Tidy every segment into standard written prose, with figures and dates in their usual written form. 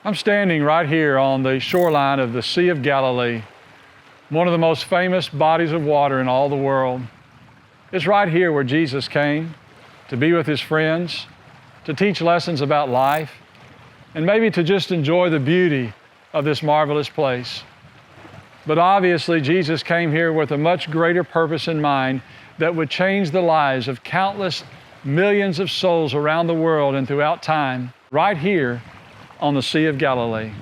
I'm standing right here on the shoreline of the Sea of Galilee, one of the most famous bodies of water in all the world. It's right here where Jesus came to be with his friends, to teach lessons about life, and maybe to just enjoy the beauty of this marvelous place. But obviously, Jesus came here with a much greater purpose in mind that would change the lives of countless millions of souls around the world and throughout time, right here on the Sea of Galilee.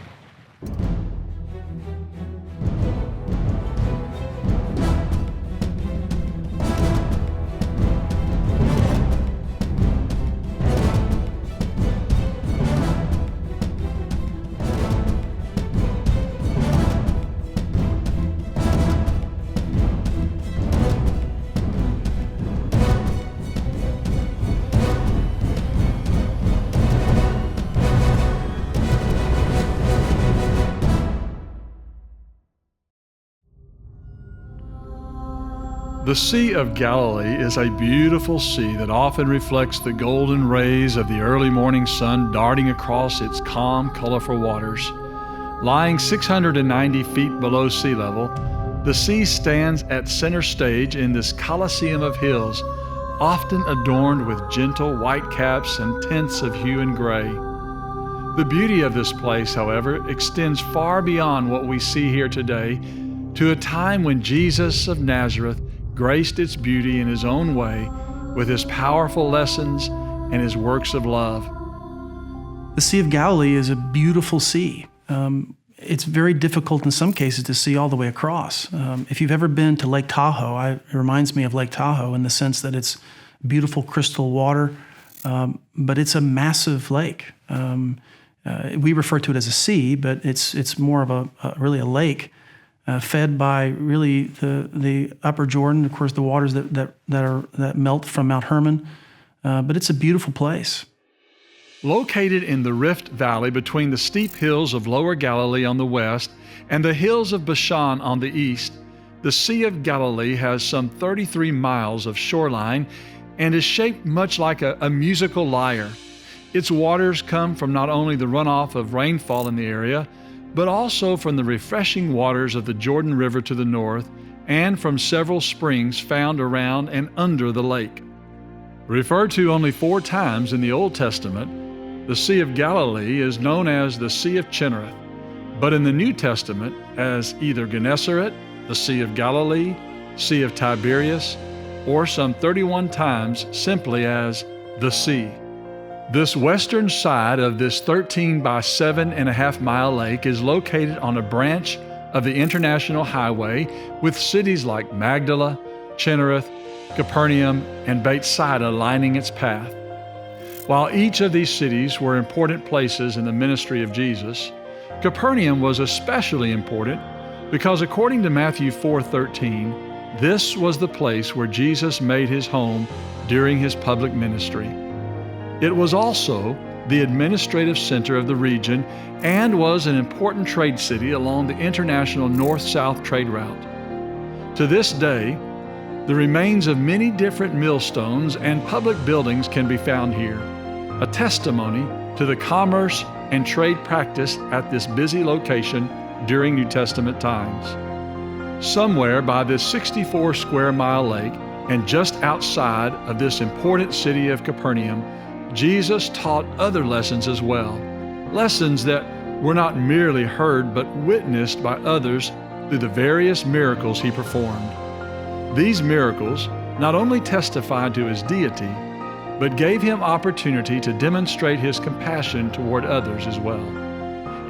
The Sea of Galilee is a beautiful sea that often reflects the golden rays of the early morning sun darting across its calm, colorful waters. Lying 690 feet below sea level, the sea stands at center stage in this coliseum of hills, often adorned with gentle white caps and tints of hue and gray. The beauty of this place, however, extends far beyond what we see here today to a time when Jesus of Nazareth graced its beauty in his own way with his powerful lessons and his works of love. The Sea of Galilee is a beautiful sea. It's very difficult in some cases to see all the way across. If you've ever been to Lake Tahoe, it reminds me of Lake Tahoe in the sense that it's beautiful crystal water, but it's a massive lake. We refer to it as a sea, but it's more of really a lake. Fed by really the upper Jordan, of course, the waters that melt from Mount Hermon. But it's a beautiful place. Located in the Rift Valley between the steep hills of Lower Galilee on the west and the hills of Bashan on the east, the Sea of Galilee has some 33 miles of shoreline and is shaped much like a musical lyre. Its waters come from not only the runoff of rainfall in the area, but also from the refreshing waters of the Jordan River to the north and from several springs found around and under the lake. Referred to only 4 times in the Old Testament, the Sea of Galilee is known as the Sea of Chinnereth, but in the New Testament as either Gennesaret, the Sea of Galilee, Sea of Tiberias, or some 31 times simply as the Sea. This western side of this 13 by 7.5 mile lake is located on a branch of the International Highway with cities like Magdala, Chinnereth, Capernaum, and Bethsaida lining its path. While each of these cities were important places in the ministry of Jesus, Capernaum was especially important because according to Matthew 4:13, this was the place where Jesus made his home during his public ministry. It was also the administrative center of the region and was an important trade city along the international north-south trade route. To this day, the remains of many different millstones and public buildings can be found here, a testimony to the commerce and trade practiced at this busy location during New Testament times. Somewhere by this 64 square mile lake and just outside of this important city of Capernaum, Jesus taught other lessons as well, lessons that were not merely heard but witnessed by others through the various miracles he performed. These miracles not only testified to his deity, but gave him opportunity to demonstrate his compassion toward others as well.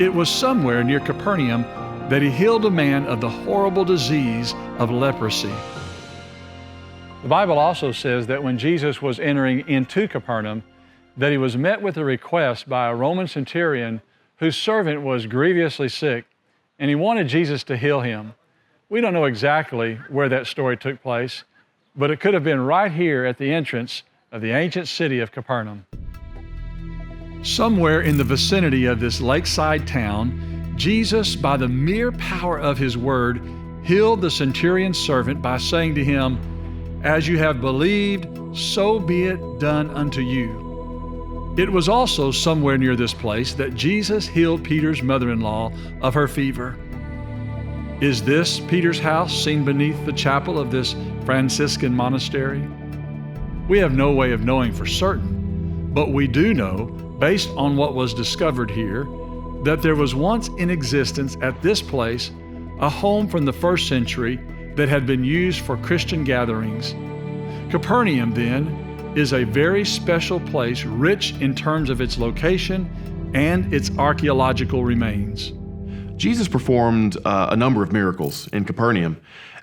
It was somewhere near Capernaum that he healed a man of the horrible disease of leprosy. The Bible also says that when Jesus was entering into Capernaum, that he was met with a request by a Roman centurion whose servant was grievously sick, and he wanted Jesus to heal him. We don't know exactly where that story took place, but it could have been right here at the entrance of the ancient city of Capernaum. Somewhere in the vicinity of this lakeside town, Jesus, by the mere power of his word, healed the centurion's servant by saying to him, "As you have believed, so be it done unto you." It was also somewhere near this place that Jesus healed Peter's mother-in-law of her fever. Is this Peter's house seen beneath the chapel of this Franciscan monastery? We have no way of knowing for certain, but we do know, based on what was discovered here, that there was once in existence at this place a home from the 1st century that had been used for Christian gatherings. Capernaum, then, is a very special place, rich in terms of its location and its archaeological remains. Jesus performed a number of miracles in Capernaum,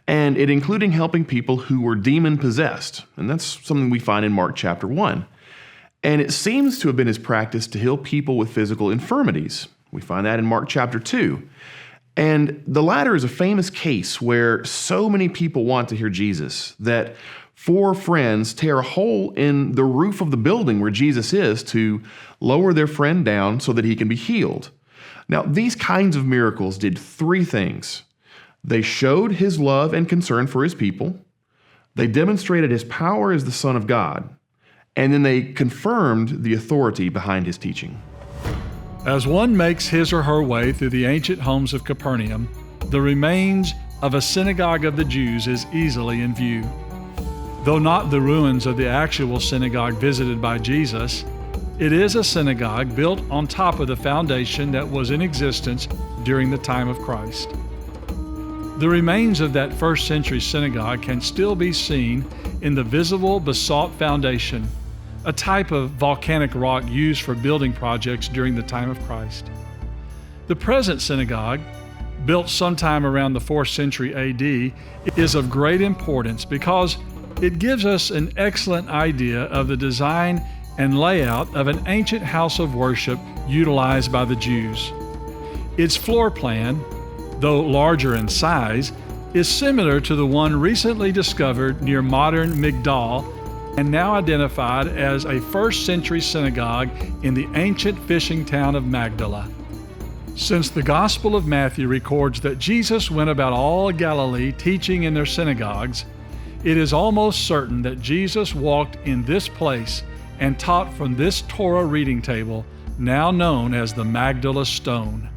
and it including helping people who were demon-possessed, and that's something we find in Mark chapter 1. And it seems to have been his practice to heal people with physical infirmities. We find that in Mark chapter 2. And the latter is a famous case where so many people want to hear Jesus that 4 friends tear a hole in the roof of the building where Jesus is to lower their friend down so that he can be healed. Now, these kinds of miracles did 3 things. They showed his love and concern for his people, they demonstrated his power as the Son of God, and then they confirmed the authority behind his teaching. As one makes his or her way through the ancient homes of Capernaum, the remains of a synagogue of the Jews is easily in view. Though not the ruins of the actual synagogue visited by Jesus, it is a synagogue built on top of the foundation that was in existence during the time of Christ. The remains of that 1st century synagogue can still be seen in the visible basalt foundation, a type of volcanic rock used for building projects during the time of Christ. The present synagogue, built sometime around the 4th century AD, is of great importance because it gives us an excellent idea of the design and layout of an ancient house of worship utilized by the Jews. Its floor plan, though larger in size, is similar to the one recently discovered near modern Migdal and now identified as a 1st century synagogue in the ancient fishing town of Magdala. Since the Gospel of Matthew records that Jesus went about all Galilee teaching in their synagogues, it is almost certain that Jesus walked in this place and taught from this Torah reading table, now known as the Magdala Stone.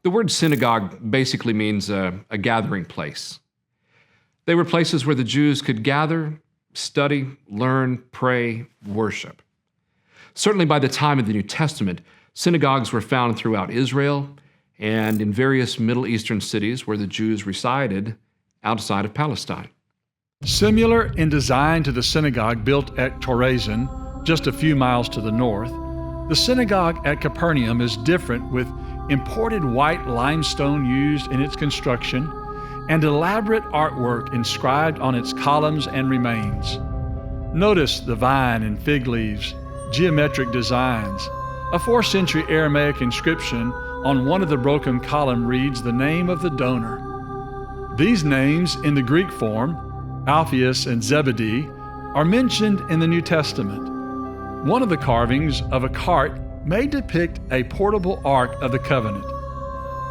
The word synagogue basically means a gathering place. They were places where the Jews could gather, study, learn, pray, worship. Certainly by the time of the New Testament, synagogues were found throughout Israel and in various Middle Eastern cities where the Jews resided outside of Palestine. Similar in design to the synagogue built at Chorazin, just a few miles to the north, the synagogue at Capernaum is different, with imported white limestone used in its construction and elaborate artwork inscribed on its columns and remains. Notice the vine and fig leaves, geometric designs. A 4th century Aramaic inscription on one of the broken columns reads the name of the donor. These names in the Greek form, Alphaeus and Zebedee, are mentioned in the New Testament. One of the carvings of a cart may depict a portable Ark of the Covenant.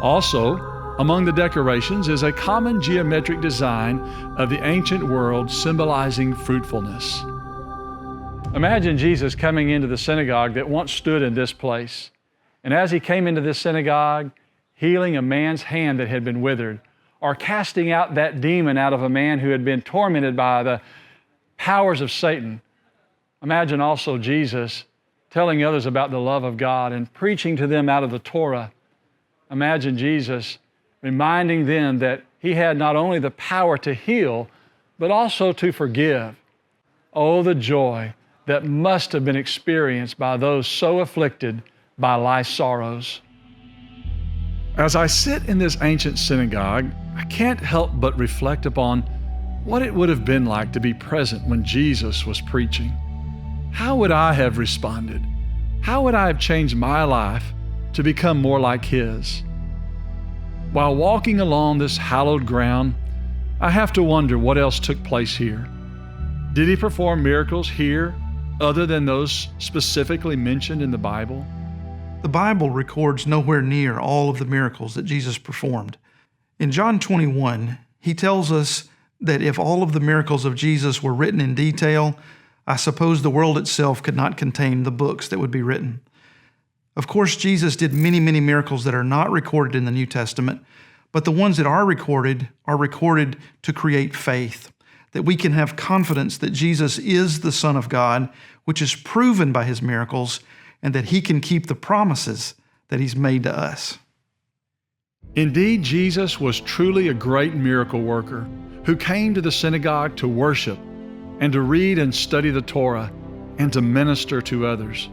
Also, among the decorations is a common geometric design of the ancient world symbolizing fruitfulness. Imagine Jesus coming into the synagogue that once stood in this place. And as he came into this synagogue, healing a man's hand that had been withered, or casting out that demon out of a man who had been tormented by the powers of Satan. Imagine also Jesus telling others about the love of God and preaching to them out of the Torah. Imagine Jesus reminding them that he had not only the power to heal, but also to forgive. Oh, the joy that must have been experienced by those so afflicted by life's sorrows. As I sit in this ancient synagogue, I can't help but reflect upon what it would have been like to be present when Jesus was preaching. How would I have responded? How would I have changed my life to become more like his? While walking along this hallowed ground, I have to wonder what else took place here. Did he perform miracles here other than those specifically mentioned in the Bible? The Bible records nowhere near all of the miracles that Jesus performed. In John 21, he tells us that if all of the miracles of Jesus were written in detail, I suppose the world itself could not contain the books that would be written. Of course, Jesus did many, many miracles that are not recorded in the New Testament, but the ones that are recorded to create faith, that we can have confidence that Jesus is the Son of God, which is proven by his miracles, and that he can keep the promises that he's made to us. Indeed, Jesus was truly a great miracle worker who came to the synagogue to worship and to read and study the Torah and to minister to others.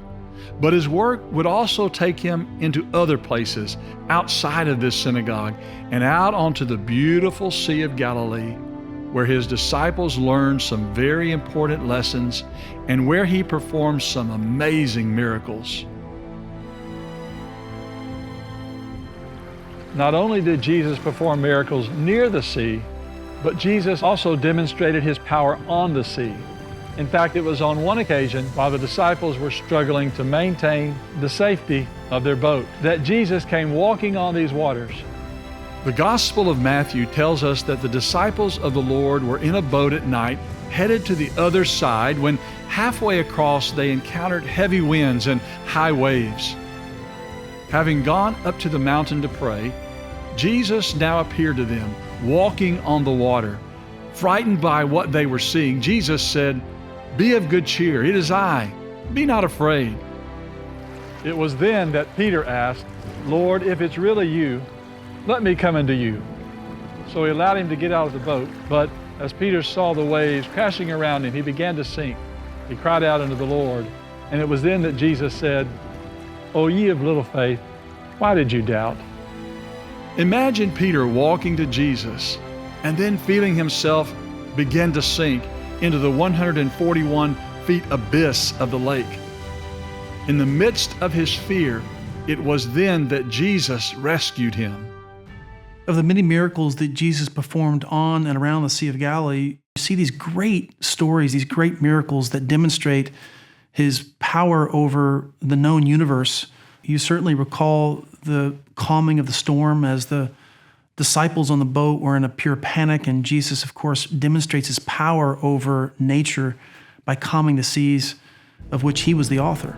But his work would also take him into other places outside of this synagogue and out onto the beautiful Sea of Galilee, where his disciples learned some very important lessons and where he performed some amazing miracles. Not only did Jesus perform miracles near the sea, but Jesus also demonstrated his power on the sea. In fact, it was on one occasion, while the disciples were struggling to maintain the safety of their boat, that Jesus came walking on these waters. The Gospel of Matthew tells us that the disciples of the Lord were in a boat at night, headed to the other side, when halfway across they encountered heavy winds and high waves. Having gone up to the mountain to pray, Jesus now appeared to them, walking on the water. Frightened by what they were seeing, Jesus said, "Be of good cheer, it is I. Be not afraid." It was then that Peter asked, "Lord, if it's really you, let me come into you." So he allowed him to get out of the boat, but as Peter saw the waves crashing around him, he began to sink. He cried out unto the Lord, and it was then that Jesus said, "O ye of little faith, why did you doubt?" Imagine Peter walking to Jesus and then feeling himself begin to sink into the 141 feet abyss of the lake. In the midst of his fear, it was then that Jesus rescued him. Of the many miracles that Jesus performed on and around the Sea of Galilee, you see these great stories, these great miracles that demonstrate his power over the known universe. You certainly recall the calming of the storm as the disciples on the boat were in a pure panic, and Jesus, of course, demonstrates his power over nature by calming the seas, of which he was the author.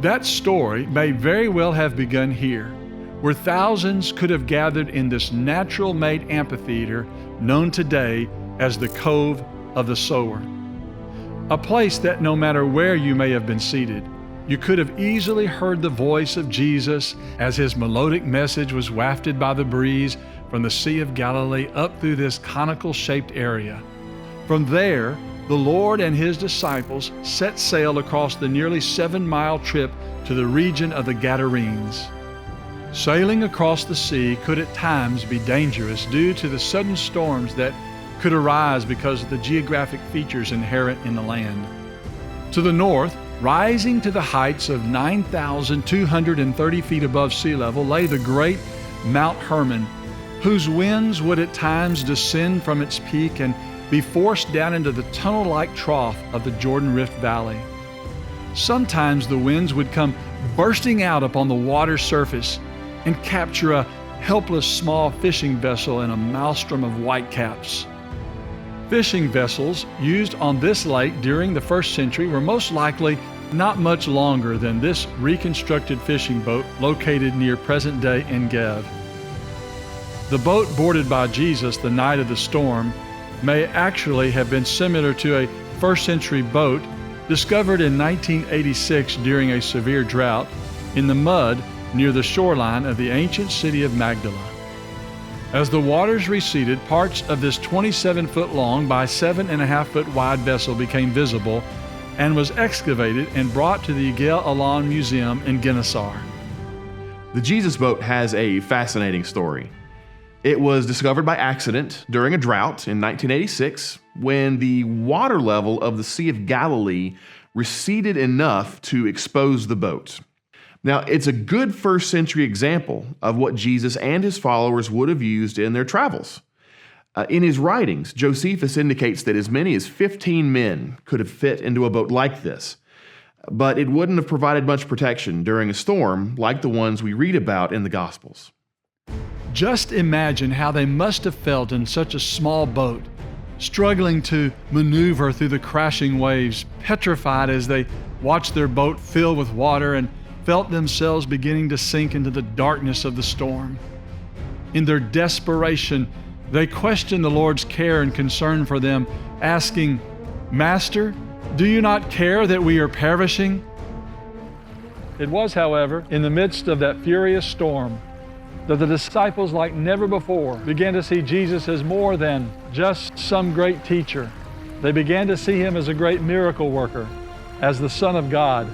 That story may very well have begun here, where thousands could have gathered in this natural-made amphitheater known today as the Cove of the Sower. A place that no matter where you may have been seated, you could have easily heard the voice of Jesus as his melodic message was wafted by the breeze from the Sea of Galilee up through this conical-shaped area. From there, the Lord and his disciples set sail across the nearly 7-mile trip to the region of the Gadarenes. Sailing across the sea could at times be dangerous due to the sudden storms that could arise because of the geographic features inherent in the land. To the north, rising to the heights of 9,230 feet above sea level, lay the great Mount Hermon, whose winds would at times descend from its peak and be forced down into the tunnel-like trough of the Jordan Rift Valley. Sometimes the winds would come bursting out upon the water's surface and capture a helpless small fishing vessel in a maelstrom of whitecaps. Fishing vessels used on this lake during the 1st century were most likely not much longer than this reconstructed fishing boat located near present-day En-Gev. The boat boarded by Jesus the night of the storm may actually have been similar to a 1st century boat discovered in 1986 during a severe drought in the mud near the shoreline of the ancient city of Magdala. As the waters receded, parts of this 27-foot long by 7.5-foot wide vessel became visible and was excavated and brought to the Yigal Allon Museum in Gennesaar. The Jesus boat has a fascinating story. It was discovered by accident during a drought in 1986 when the water level of the Sea of Galilee receded enough to expose the boat. Now, it's a good 1st century example of what Jesus and his followers would have used in their travels. In his writings, Josephus indicates that as many as 15 men could have fit into a boat like this, but it wouldn't have provided much protection during a storm like the ones we read about in the Gospels. Just imagine how they must have felt in such a small boat, struggling to maneuver through the crashing waves, petrified as they watched their boat fill with water and felt themselves beginning to sink into the darkness of the storm. In their desperation, they questioned the Lord's care and concern for them, asking, "Master, do you not care that we are perishing?" It was, however, in the midst of that furious storm that the disciples, like never before, began to see Jesus as more than just some great teacher. They began to see him as a great miracle worker, as the Son of God.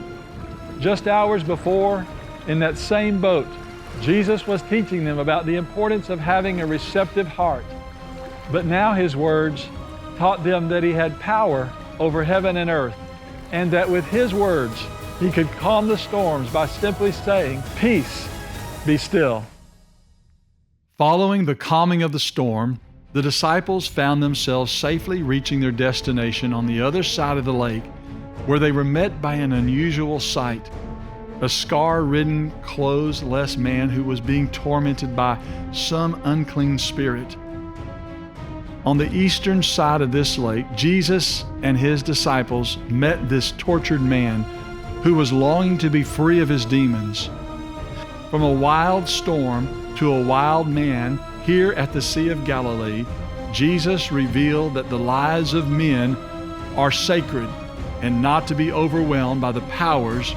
Just hours before, in that same boat, Jesus was teaching them about the importance of having a receptive heart. But now his words taught them that he had power over heaven and earth, and that with his words, he could calm the storms by simply saying, "Peace, be still." Following the calming of the storm, the disciples found themselves safely reaching their destination on the other side of the lake, where they were met by an unusual sight: a scar-ridden, clothes-less man who was being tormented by some unclean spirit. On the eastern side of this lake, Jesus and his disciples met this tortured man who was longing to be free of his demons. From a wild storm to a wild man here at the Sea of Galilee, Jesus revealed that the lives of men are sacred and not to be overwhelmed by the powers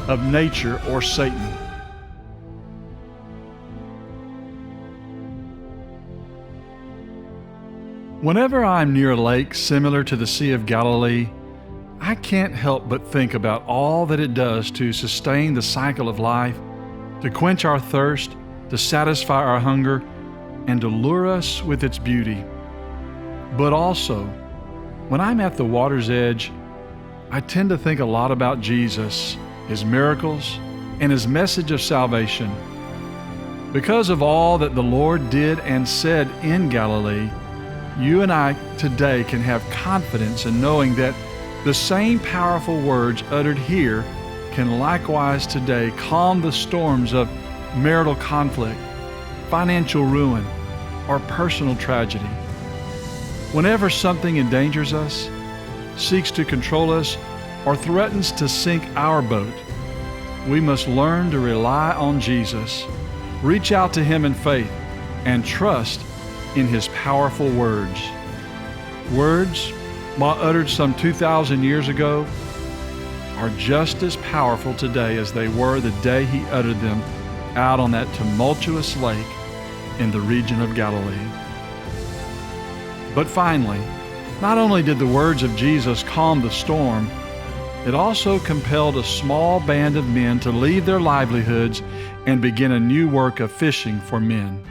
of nature or Satan. Whenever I'm near a lake similar to the Sea of Galilee, I can't help but think about all that it does to sustain the cycle of life, to quench our thirst, to satisfy our hunger, and to lure us with its beauty. But also, when I'm at the water's edge, I tend to think a lot about Jesus, his miracles, and his message of salvation. Because of all that the Lord did and said in Galilee, you and I today can have confidence in knowing that the same powerful words uttered here can likewise today calm the storms of marital conflict, financial ruin, or personal tragedy. Whenever something endangers us, seeks to control us, or threatens to sink our boat, we must learn to rely on Jesus, reach out to him in faith, and trust in his powerful words. Words, while uttered some 2,000 years ago, are just as powerful today as they were the day he uttered them out on that tumultuous lake in the region of Galilee. But finally, not only did the words of Jesus calm the storm, it also compelled a small band of men to leave their livelihoods and begin a new work of fishing for men.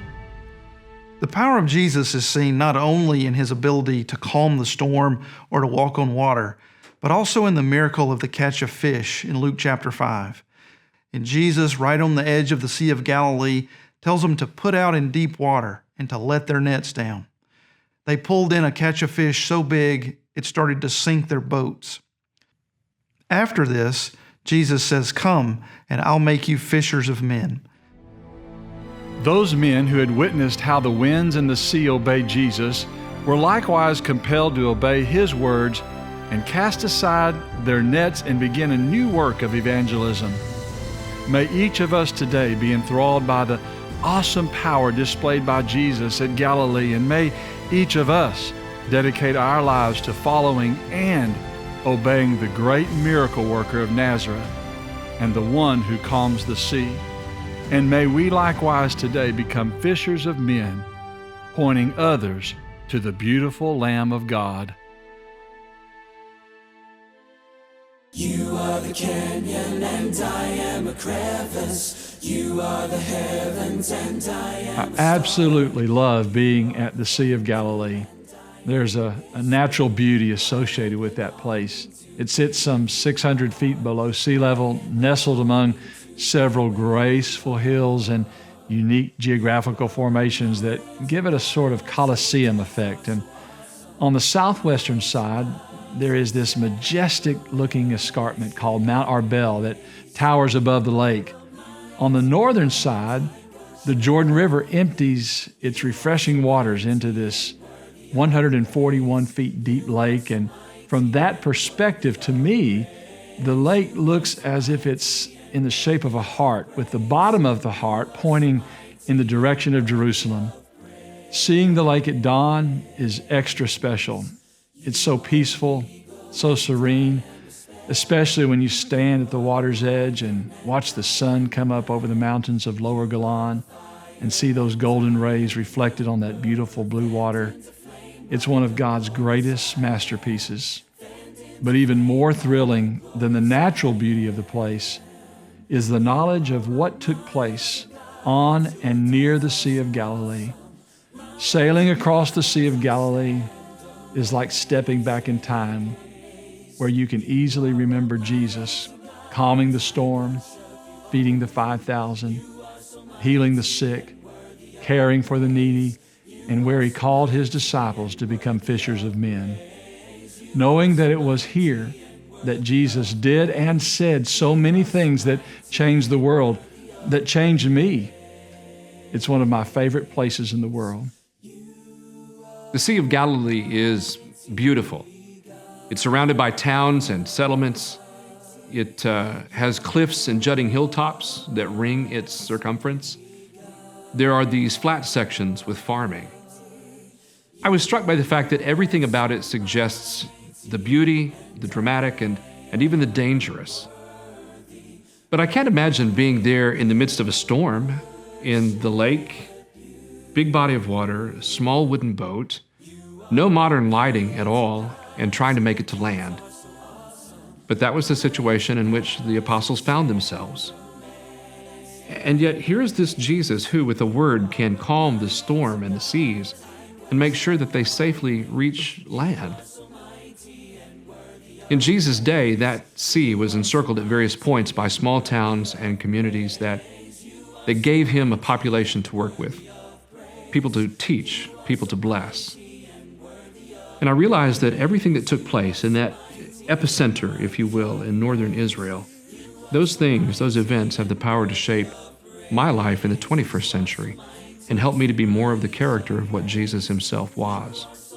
The power of Jesus is seen not only in his ability to calm the storm or to walk on water, but also in the miracle of the catch of fish in Luke chapter 5. And Jesus, right on the edge of the Sea of Galilee, tells them to put out in deep water and to let their nets down. They pulled in a catch of fish so big it started to sink their boats. After this, Jesus says, "Come, and I'll make you fishers of men." Those men who had witnessed how the winds and the sea obeyed Jesus were likewise compelled to obey his words and cast aside their nets and begin a new work of evangelism. May each of us today be enthralled by the awesome power displayed by Jesus at Galilee, and may each of us dedicate our lives to following and obeying the great miracle worker of Nazareth and the one who calms the sea. And may we likewise today become fishers of men, pointing others to the beautiful Lamb of God. You are the canyon and I am a crevice. You are the heavens and I am I absolutely love being at the Sea of Galilee. There's a natural beauty associated with that place. It sits some 600 feet below sea level, nestled among several graceful hills and unique geographical formations that give it a sort of Colosseum effect. And on the southwestern side, there is this majestic-looking escarpment called Mount Arbel that towers above the lake. On the northern side, the Jordan River empties its refreshing waters into this 141 feet deep lake. And from that perspective, to me, the lake looks as if it's in the shape of a heart, with the bottom of the heart pointing in the direction of Jerusalem. Seeing the lake at dawn is extra special. It's so peaceful, so serene, especially when you stand at the water's edge and watch the sun come up over the mountains of Lower Golan and see those golden rays reflected on that beautiful blue water. It's one of God's greatest masterpieces. But even more thrilling than the natural beauty of the place is the knowledge of what took place on and near the Sea of Galilee. Sailing across the Sea of Galilee is like stepping back in time, where you can easily remember Jesus calming the storm, feeding the 5,000, healing the sick, caring for the needy, and where he called his disciples to become fishers of men. Knowing that it was here that Jesus did and said so many things that changed the world, that changed me. It's one of my favorite places in the world. The Sea of Galilee is beautiful. It's surrounded by towns and settlements. It has cliffs and jutting hilltops that ring its circumference. There are these flat sections with farming. I was struck by the fact that everything about it suggests the beauty, the dramatic, and even the dangerous. But I can't imagine being there in the midst of a storm, in the lake, big body of water, a small wooden boat, no modern lighting at all, and trying to make it to land. But that was the situation in which the apostles found themselves. And yet here is this Jesus who, with a word, can calm the storm and the seas and make sure that they safely reach land. In Jesus' day, that sea was encircled at various points by small towns and communities that gave him a population to work with, people to teach, people to bless. And I realized that everything that took place in that epicenter, if you will, in northern Israel, those things, those events have the power to shape my life in the 21st century and help me to be more of the character of what Jesus himself was.